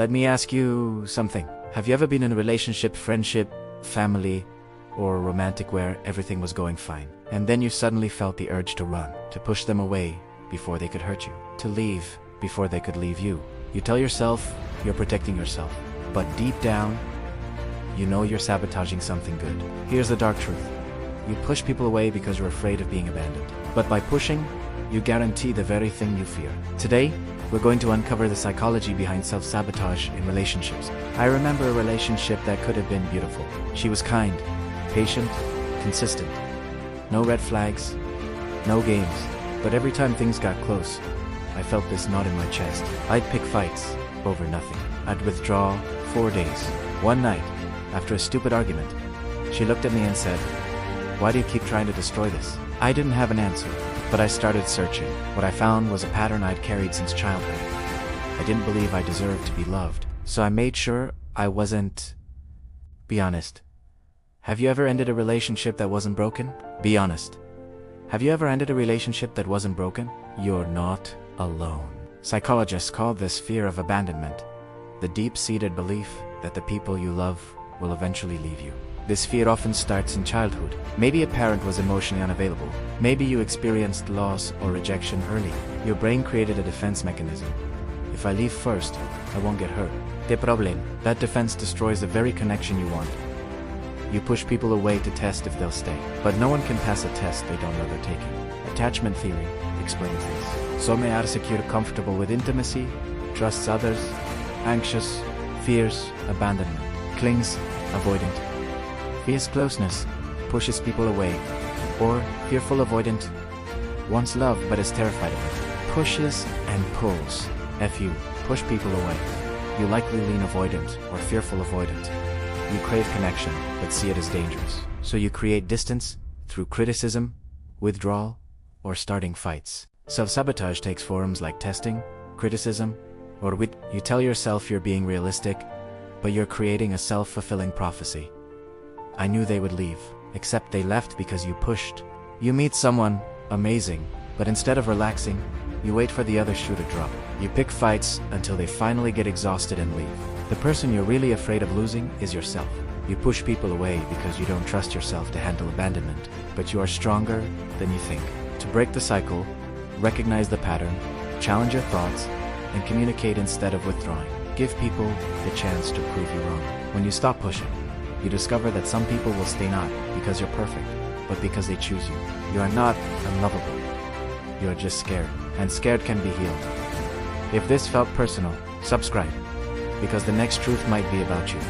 Let me ask you something. Have you ever been in a relationship, friendship, family, or romantic where everything was going fine, and then you suddenly felt the urge to run, to push them away before they could hurt you, to leave before they could leave you? You tell yourself you're protecting yourself, but deep down, you know you're sabotaging something good. Here's the dark truth. You push people away because you're afraid of being abandoned. But by pushing, you guarantee the very thing you fear. Today, we're going to uncover the psychology behind self-sabotage in relationships. I remember a relationship that could have been beautiful. She was kind, patient, consistent. No red flags, no games. But every time things got close, I felt this knot in my chest. I'd pick fights over nothing. I'd withdraw 4 days. One night, after a stupid argument, she looked at me and said, "Why do you keep trying to destroy this?" I didn't have an answer, but I started searching. What I found was a pattern I'd carried since childhood. I didn't believe I deserved to be loved, so I made sure I wasn't. Be honest. Have you ever ended a relationship that wasn't broken? Be honest. Have you ever ended a relationship that wasn't broken? You're not alone. Psychologists call this fear of abandonment, the deep-seated belief that the people you love will eventually leave you. This fear often starts in childhood. Maybe a parent was emotionally unavailable. Maybe you experienced loss or rejection early. Your brain created a defense mechanism. If I leave first, I won't get hurt. The problem, that defense destroys the very connection you want. You push people away to test if they'll stay. But no one can pass a test they don't know they're taking. Attachment theory explains this. Some are secure, comfortable with intimacy, trusts others, anxious, fears abandonment, clings, avoidant. Fears closeness, pushes people away, or fearful avoidant, wants love but is terrified of it. Pushes and pulls. FU, push people away. You likely lean avoidant or fearful avoidant. You crave connection but see it as dangerous. So you create distance through criticism, withdrawal, or starting fights. Self-sabotage takes forms like testing, criticism, or you tell yourself you're being realistic, but you're creating a self-fulfilling prophecy. I knew they would leave, except they left because you pushed. You meet someone amazing, but instead of relaxing, you wait for the other shoe to drop. You pick fights until they finally get exhausted and leave. The person you're really afraid of losing is yourself. You push people away because you don't trust yourself to handle abandonment, but you are stronger than you think. To break the cycle, recognize the pattern, challenge your thoughts, and communicate instead of withdrawing. Give people the chance to prove you wrong. When you stop pushing, you discover that some people will stay not because you're perfect, but because they choose you. You are not unlovable. You are just scared, and scared can be healed. If this felt personal, subscribe, because the next truth might be about you.